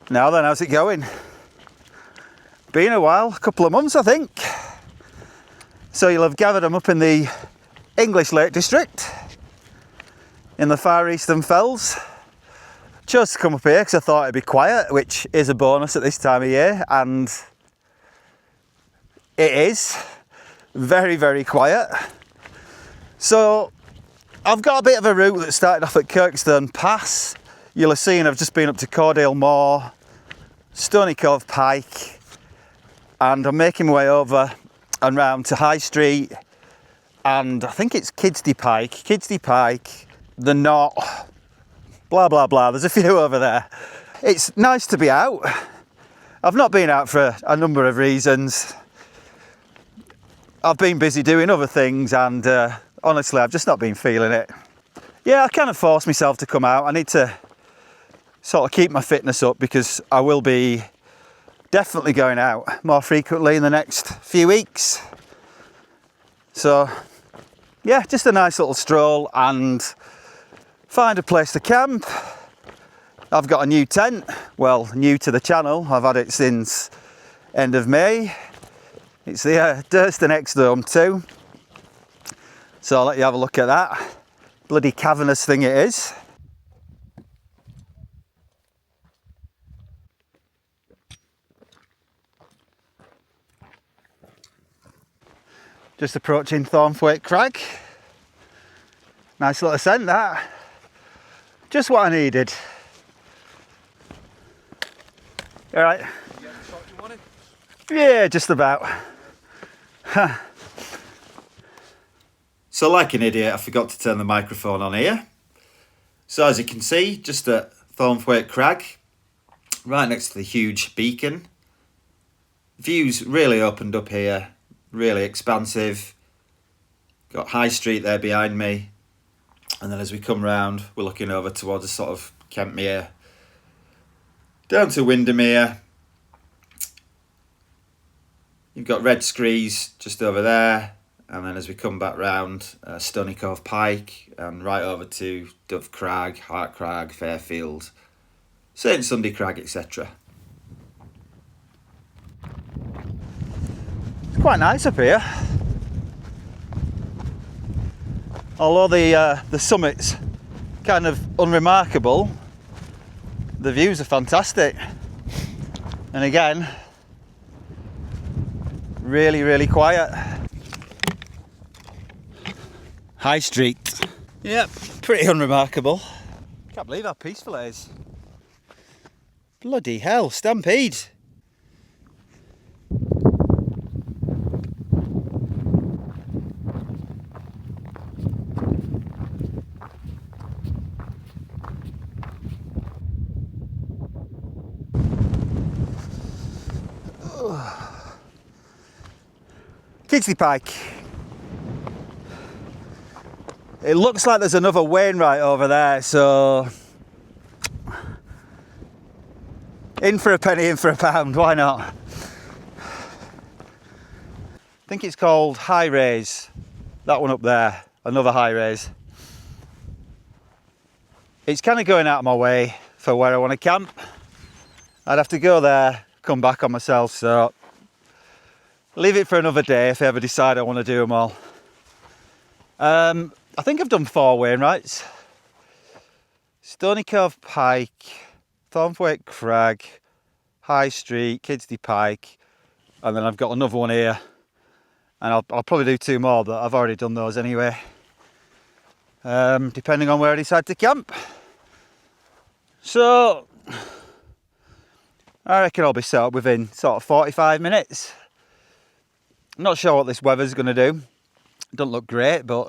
Now then, how's it going? Been a while, a couple of months I think. So you'll have gathered I'm up in the English Lake District in the far eastern fells. Chose to come up here because I thought it'd be quiet, which is a bonus at this time of year, and it is very, very quiet. So I've got a bit of a route that started off at Kirkstone Pass. You'll have seen I've just been up to Cordale Moor, Stony Cove Pike, and I'm making my way over and round to High Street, and I think it's Kidsty Pike, the Knott, blah blah blah. There's a few over there. It's nice to be out. I've not been out for a number of reasons. I've been busy doing other things, and honestly I've just not been feeling it. Yeah, I kind of forced myself to come out. I need to sort of keep my fitness up because I will be definitely going out more frequently in the next few weeks. So yeah, just a nice little stroll and find a place to camp. I've got a new tent, well, new to the channel. I've had it since end of May. It's the Durston X-Dome 2. So I'll let you have a look at that. Bloody cavernous thing it is. Just approaching Thornthwaite Crag. Nice little ascent that. Just what I needed. All right. You getting the shot you wanted? Yeah, just about. So like an idiot, I forgot to turn the microphone on here. So as you can see, just at Thornthwaite Crag, right next to the huge beacon. Views really opened up here. Really expansive. Got High Street there behind me, and then as we come round we're looking over towards a sort of Kentmere down to Windermere. You've got Red Screes just over there, and then as we come back round Stony Cove Pike and right over to Dove Crag, Hart Crag, Fairfield, St Sunday Crag, etc. Quite nice up here, although the summit's kind of unremarkable. The views are fantastic, and again really, really quiet. High Street, yep, pretty unremarkable. Can't believe how peaceful it is. Bloody hell, stampede. Kidsty Pike. It looks like there's another Wainwright over there, so in for a penny, in for a pound, why not? I think it's called High Raise, that one up there, another High Raise. It's kind of going out of my way for where I want to camp. I'd have to go there, come back on myself, so leave it for another day if I ever decide I want to do them all. I think I've done 4 Wainwrights. Stony Cove Pike, Thornthwaite Crag, High Street, Kidsty Pike, and then I've got another one here. And I'll probably do 2 more, but I've already done those anyway. Depending on where I decide to camp. So I reckon I'll be set up within sort of 45 minutes. I'm not sure what this weather's going to do. It doesn't look great, but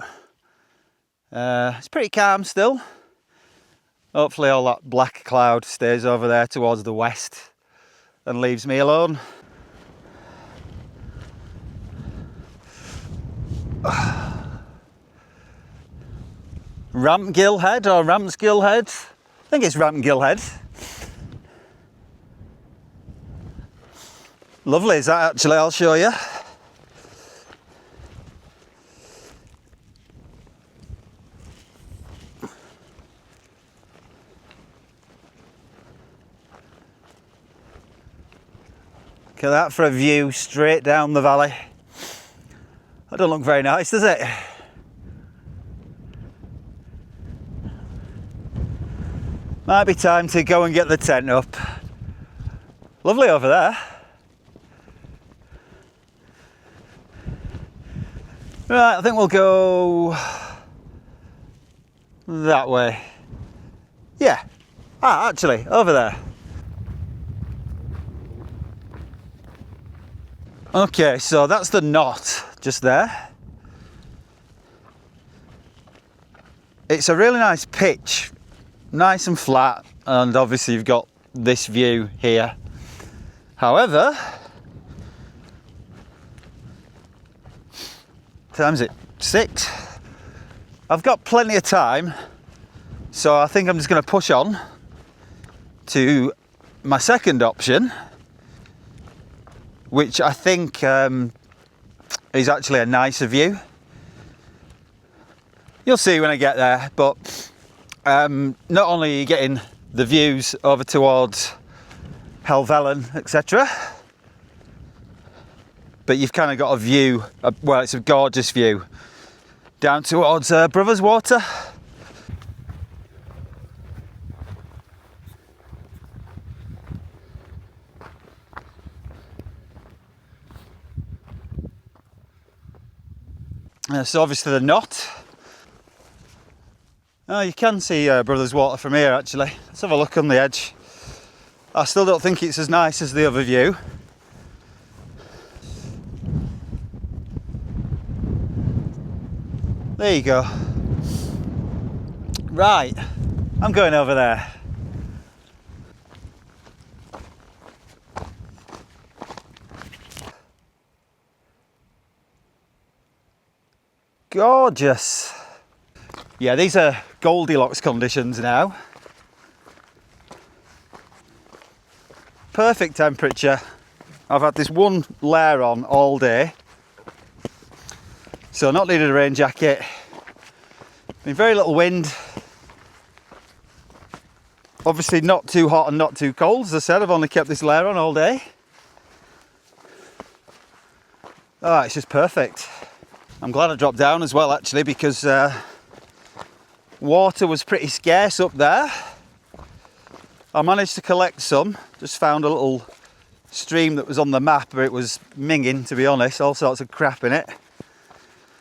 it's pretty calm still. Hopefully all that black cloud stays over there towards the west and leaves me alone. Rampsgill Head or Rampsgill Head? I think it's Rampsgill Head. Lovely, is that actually? I'll show you. Look at that for a view straight down the valley. That doesn't look very nice, does it? Might be time to go and get the tent up. Lovely over there. Right, I think we'll go that way. Yeah. Ah, actually, over there. Okay, so that's the Knott just there. It's a really nice pitch, nice and flat, and obviously you've got this view here. However, time's it 6. I've got plenty of time, so I think I'm just going to push on to my second option, which I think is actually a nicer view. You'll see when I get there, but not only are you getting the views over towards Helvellyn, etc., but you've kind of got a view, well, it's a gorgeous view, down towards Brothers Water. So obviously the Knott. Oh, you can see Brothers Water from here actually. Let's have a look on the edge. I still don't think it's as nice as the other view. There you go. Right, I'm going over there. Gorgeous. Yeah, these are Goldilocks conditions now. Perfect temperature. I've had this one layer on all day, so not needed a rain jacket. Been very little wind. Obviously not too hot and not too cold. As I said, I've only kept this layer on all day. Oh, it's just perfect. I'm glad I dropped down as well actually, because water was pretty scarce up there. I managed to collect some. Just found a little stream that was on the map, but it was minging, to be honest, all sorts of crap in it.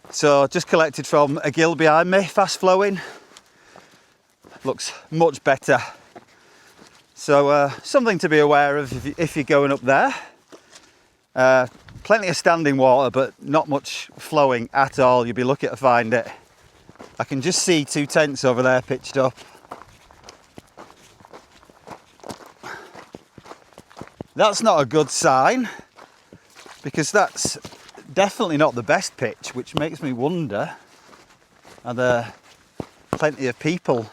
So just collected from a gill behind me, fast flowing. Looks much better. So something to be aware of if you're going up there. Plenty of standing water, but not much flowing at all. You'll be lucky to find it. I can just see 2 tents over there pitched up. That's not a good sign, because that's definitely not the best pitch, which makes me wonder, are there plenty of people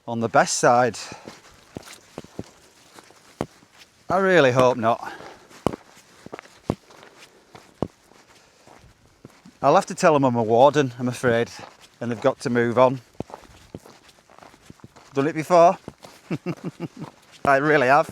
on the best side? I really hope not. I'll have to tell them I'm a warden, I'm afraid, and they've got to move on. Done it before? I really have.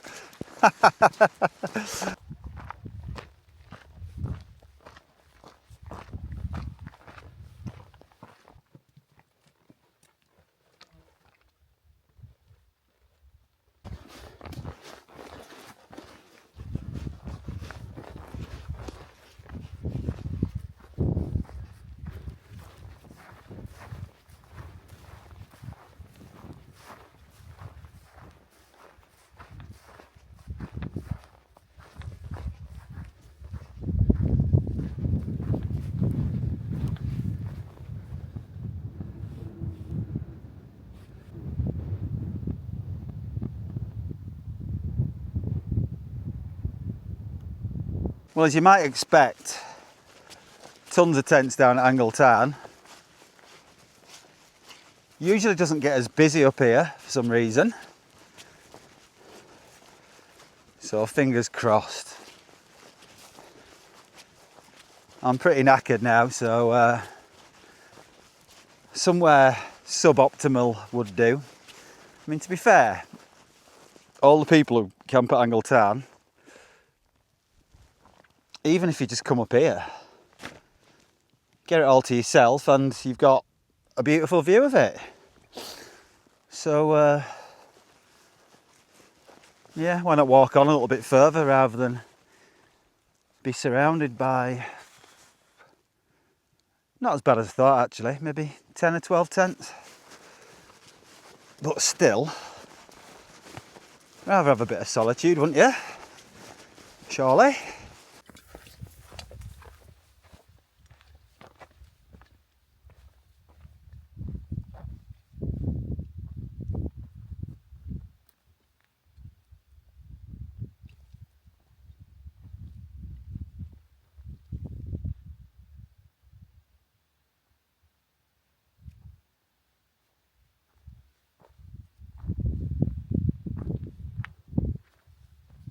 Well, as you might expect, tons of tents down at Angle Tarn. Usually doesn't get as busy up here for some reason. So fingers crossed. I'm pretty knackered now, so somewhere suboptimal would do. I mean, to be fair, all the people who camp at Angle Tarn even if you just come up here, get it all to yourself and you've got a beautiful view of it. So yeah, why not walk on a little bit further rather than be surrounded by, not as bad as I thought actually, maybe 10 or 12 tents. But still, rather have a bit of solitude, wouldn't you? Surely.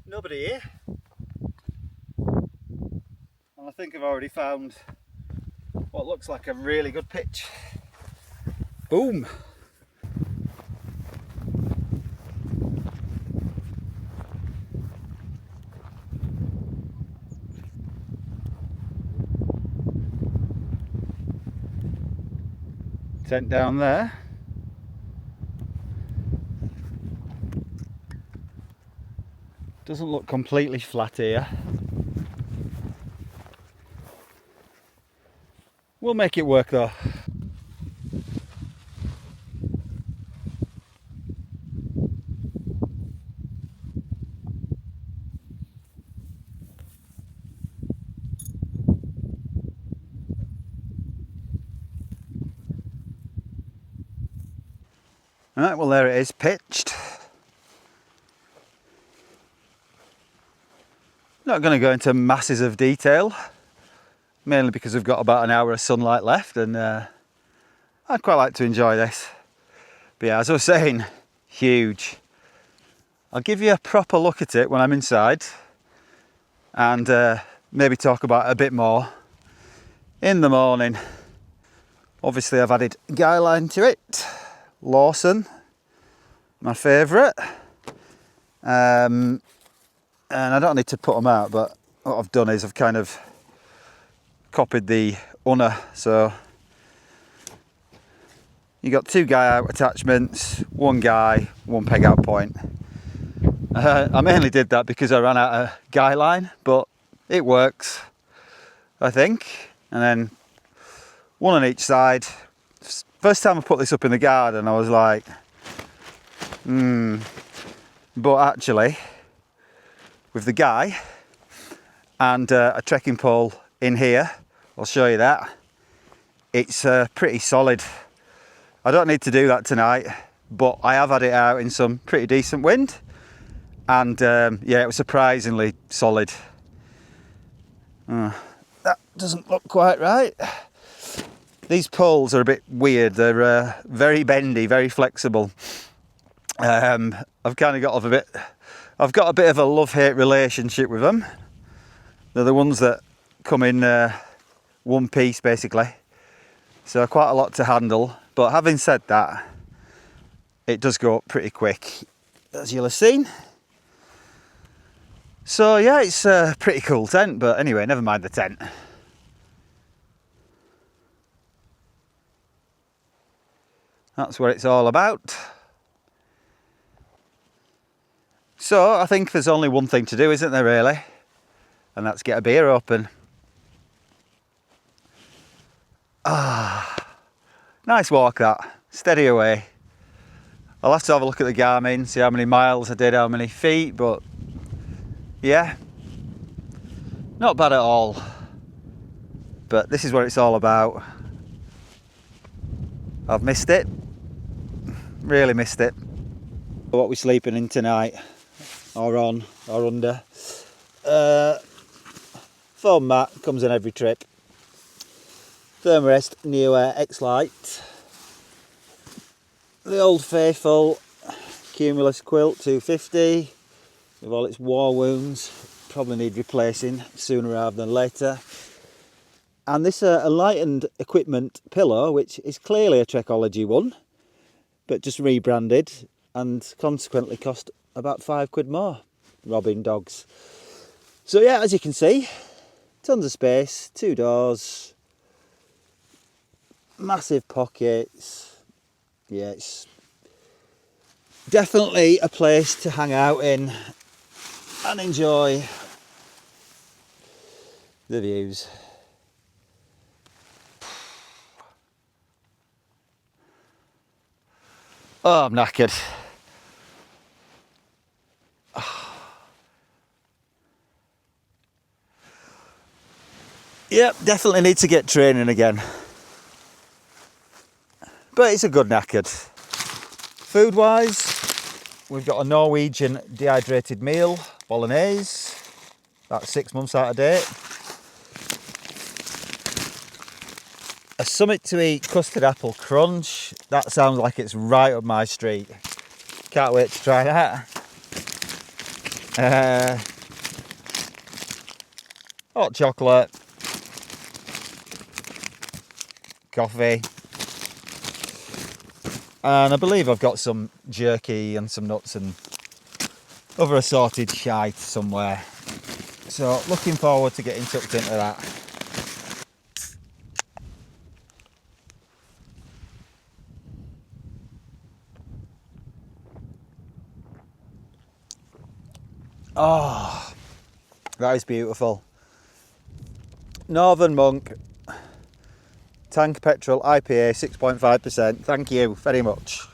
Nobody here. And I think I've already found what looks like a really good pitch. Boom! Tent down there. Doesn't look completely flat here. We'll make it work though. Right, well there it is, pitched. Not going to go into masses of detail, mainly because we've got about an hour of sunlight left and I'd quite like to enjoy this. But yeah, as I was saying, huge. I'll give you a proper look at it when I'm inside and maybe talk about it a bit more in the morning. Obviously I've added guy line to it, Lawson, my favourite. And I don't need to put them out, but what I've done is I've kind of copied the unner. So you got 2 guy out attachments, 1 guy, 1 peg out point. I mainly did that because I ran out of guy line, but it works, I think. And then 1 on each side. First time I put this up in the garden, I was like, but actually, with the guy and a trekking pole in here, I'll show you that, it's pretty solid. I don't need to do that tonight, but I have had it out in some pretty decent wind and yeah, it was surprisingly solid. That doesn't look quite right. These poles are a bit weird, they're very bendy, very flexible. I've kind of got I've got a bit of a love-hate relationship with them. They're the ones that come in one piece basically, so quite a lot to handle. But having said that, it does go up pretty quick, as you'll have seen. So yeah, it's a pretty cool tent, but anyway, never mind the tent. That's what it's all about. So I think there's only one thing to do, isn't there really? And that's get a beer open. Nice walk that, steady away. I'll have to have a look at the Garmin, see how many miles I did, how many feet, but yeah, not bad at all. But this is what it's all about. I've missed it, really missed it. What we're sleeping in tonight, or on, or under. Foam mat, comes on every trip. Thermarest Neoair X-Lite. The old faithful Cumulus Quilt 250 with all its war wounds. Probably need replacing sooner rather than later. And this enlightened equipment pillow, which is clearly a Trekology one, but just rebranded and consequently cost about £5 more, robbing dogs. So yeah, as you can see, tons of space, 2 doors, massive pockets. Yeah, it's definitely a place to hang out in and enjoy the views. Oh, I'm knackered. Yep, definitely need to get training again. But it's a good knackered. Food wise, we've got a Norwegian dehydrated meal, bolognese. That's 6 months out of date. A Summit to Eat custard apple crunch. That sounds like it's right up my street. Can't wait to try that. Hot chocolate. Coffee. And I believe I've got some jerky and some nuts and other assorted shite somewhere. So looking forward to getting tucked into that. Oh, that is beautiful. Northern Monk Tank Petrol IPA 6.5%. Thank you very much.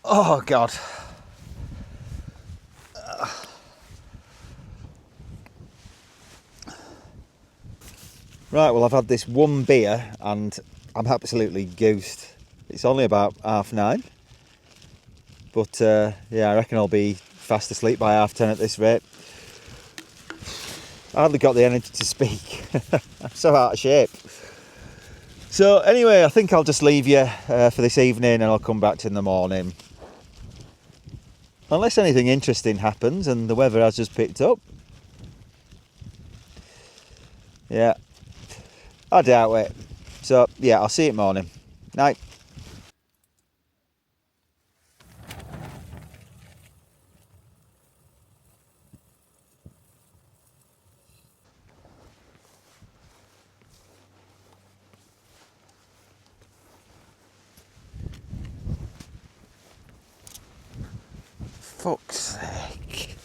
Oh God. Right, well I've had this one beer and I'm absolutely goosed. It's only about 9:30. But yeah, I reckon I'll be fast asleep by 10:30 at this rate. I hardly got the energy to speak. I'm so out of shape. So anyway, I think I'll just leave you for this evening and I'll come back to you in the morning. Unless anything interesting happens and the weather has just picked up. Yeah, I doubt it. So yeah, I'll see you in the morning. Night. Fuck's sake.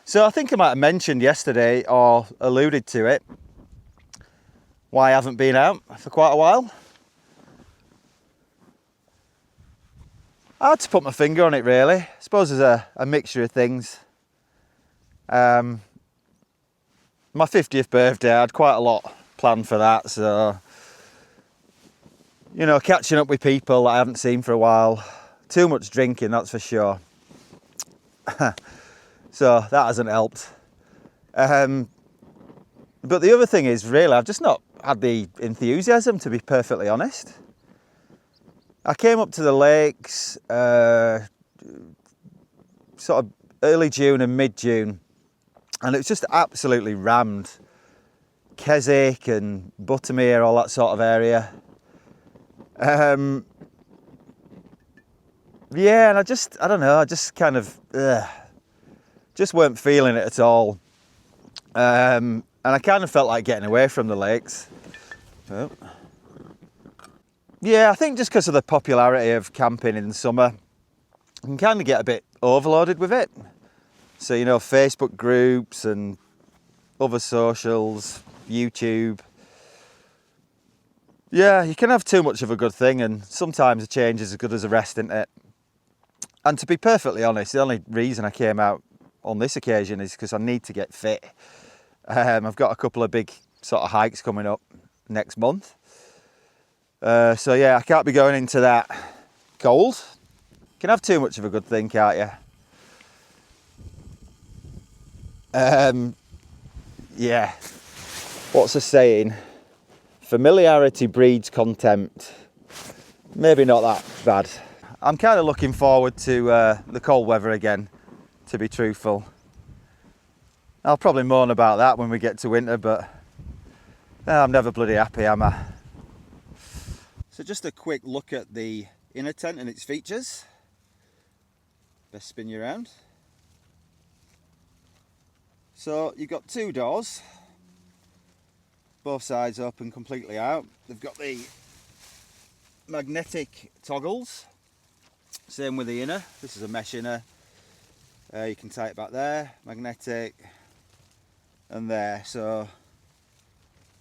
So I think I might have mentioned yesterday or alluded to it, why I haven't been out for quite a while. I had to put my finger on it really. I suppose there's a mixture of things. My 50th birthday, I had quite a lot planned for that, so you know, catching up with people that I haven't seen for a while. Too much drinking, that's for sure. So that hasn't helped. But the other thing is, really, I've just not had the enthusiasm, to be perfectly honest. I came up to the lakes sort of early June and mid-June, and it was just absolutely rammed. Keswick and Buttermere, all that sort of area. Yeah, and I don't know, I just kind of just weren't feeling it at all. And I kind of felt like getting away from the lakes. Oh. Yeah, I think just because of the popularity of camping in the summer, you can kind of get a bit overloaded with it. So, you know, Facebook groups and other socials, YouTube. Yeah, you can have too much of a good thing, and sometimes a change is as good as a rest, isn't it? And to be perfectly honest, the only reason I came out on this occasion is because I need to get fit. I've got a couple of big sort of hikes coming up next month. So yeah, I can't be going into that cold. You can have too much of a good thing, can't you? Yeah. What's the saying? Familiarity breeds contempt. Maybe not that bad. I'm kind of looking forward to the cold weather again, to be truthful. I'll probably moan about that when we get to winter, but I'm never bloody happy, am I? So just a quick look at the inner tent and its features. Best spin you around. So you've got two doors, both sides open completely out. They've got the magnetic toggles, same with the inner. This is a mesh inner. You can tie it back there, magnetic, and there. So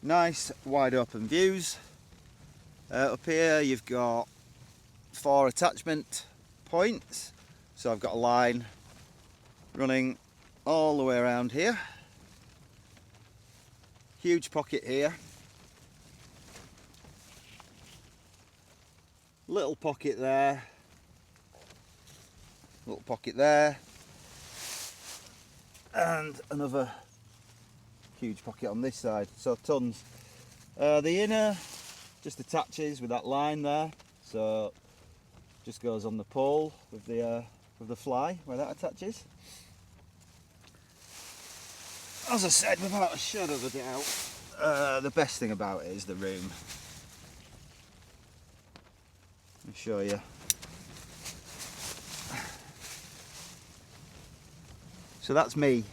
nice wide open views. Up here you've got 4 attachment points. So I've got a line running all the way around here. Huge pocket here. Little pocket there. Little pocket there. And another huge pocket on this side. So tons. The inner just attaches with that line there. So just goes on the pole with the fly where that attaches. As I said, without a shadow of a doubt, the best thing about it is the room. Let me show you. So that's me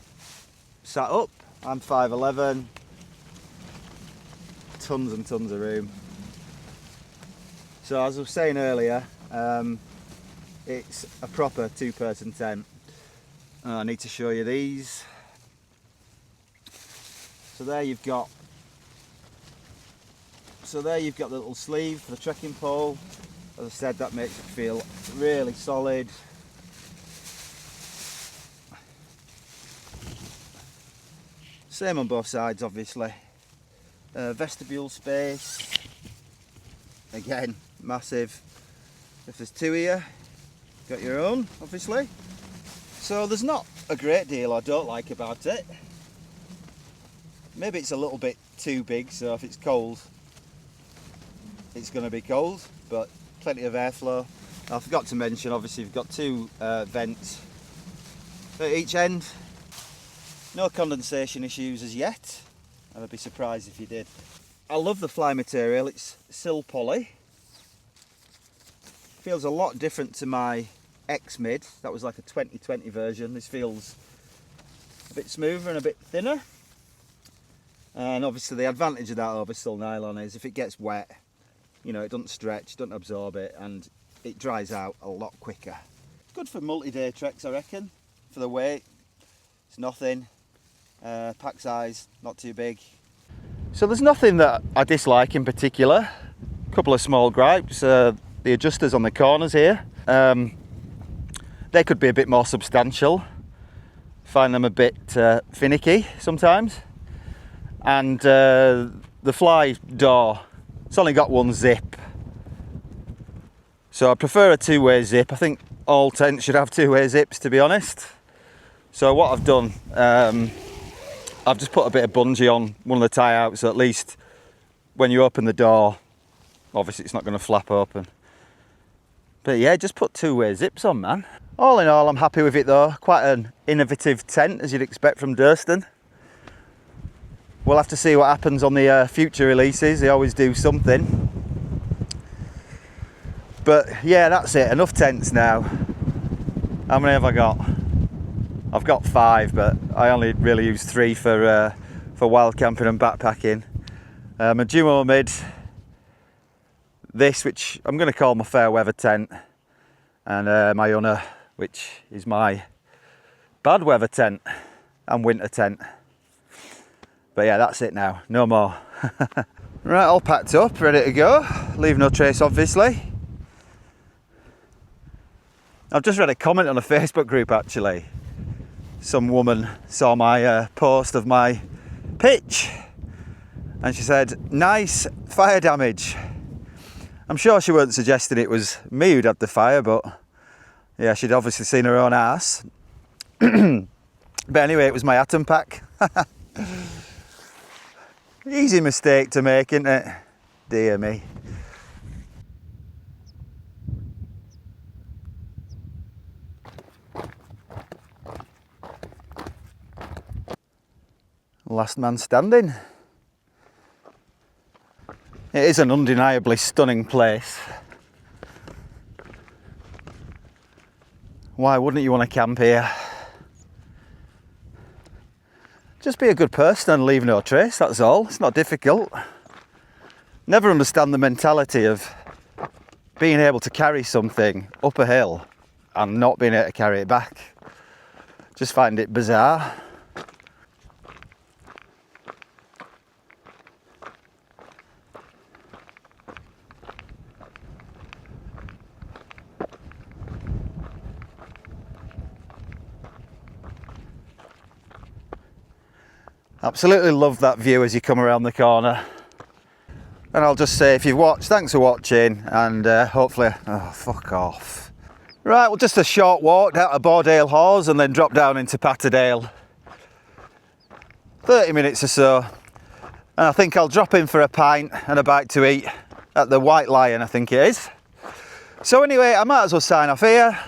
sat up. I'm 5'11". Tons and tons of room. So as I was saying earlier, it's a proper 2-person tent. I need to show you these. So there you've got the little sleeve for the trekking pole. As I said, that makes it feel really solid. Same on both sides, obviously. Vestibule space, again, massive. If there's 2 here, got your own, obviously. So there's not a great deal I don't like about it. Maybe it's a little bit too big, so if it's cold, it's going to be cold, but plenty of airflow. I forgot to mention, obviously, you've got 2 vents at each end. No condensation issues as yet, and I'd be surprised if you did. I love the fly material. It's sill poly. Feels a lot different to my X-Mid. That was like a 2020 version. This feels a bit smoother and a bit thinner. And obviously the advantage of that over sill nylon is if it gets wet, you know, it doesn't stretch, doesn't absorb it, and it dries out a lot quicker. Good for multi-day treks, I reckon. For the weight, it's nothing. Pack size, not too big. So there's nothing that I dislike in particular. A couple of small gripes. The adjusters on the corners here, they could be a bit more substantial. Find them a bit finicky sometimes. And the fly door, it's only got 1 zip. So I prefer a 2-way zip. I think all tents should have 2-way zips, to be honest. So what I've done, I've just put a bit of bungee on one of the tie outs, so at least when you open the door, obviously it's not going to flap open. But yeah, just put 2-way zips on, man. All in all, I'm happy with it though. Quite an innovative tent, as you'd expect from Durston. We'll have to see what happens on the future releases. They always do something. But yeah, that's it. Enough tents now. How many have I got? I've got 5, but I only really use 3 for wild camping and backpacking. My duo mid, this, which I'm going to call my fair weather tent, and my Unna, which is my bad weather tent and winter tent. But yeah, that's it now, no more. Right, all packed up, ready to go. Leave no trace, obviously. I've just read a comment on a Facebook group, actually. Some woman saw my post of my pitch, and she said, "Nice fire damage." I'm sure she weren't suggesting it was me who'd had the fire, but yeah, she'd obviously seen her own ass. But anyway, it was my atom pack. Easy mistake to make, isn't it? Dear me. Last man standing. It is an undeniably stunning place. Why wouldn't you want to camp here? Just be a good person and leave no trace, that's all. It's not difficult. Never understand the mentality of being able to carry something up a hill and not being able to carry it back. Just find it bizarre. Absolutely love that view as you come around the corner. And I'll just say, if you've watched, thanks for watching, and hopefully, oh, fuck off. Right, well, just a short walk out of Bordale Hawes and then drop down into Patterdale. 30 minutes or so. And I think I'll drop in for a pint and a bite to eat at the White Lion, I think it is. So anyway, I might as well sign off here.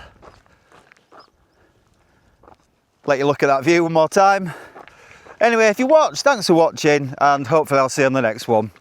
Let you look at that view one more time. Anyway, if you watched, thanks for watching, and hopefully I'll see you on the next one.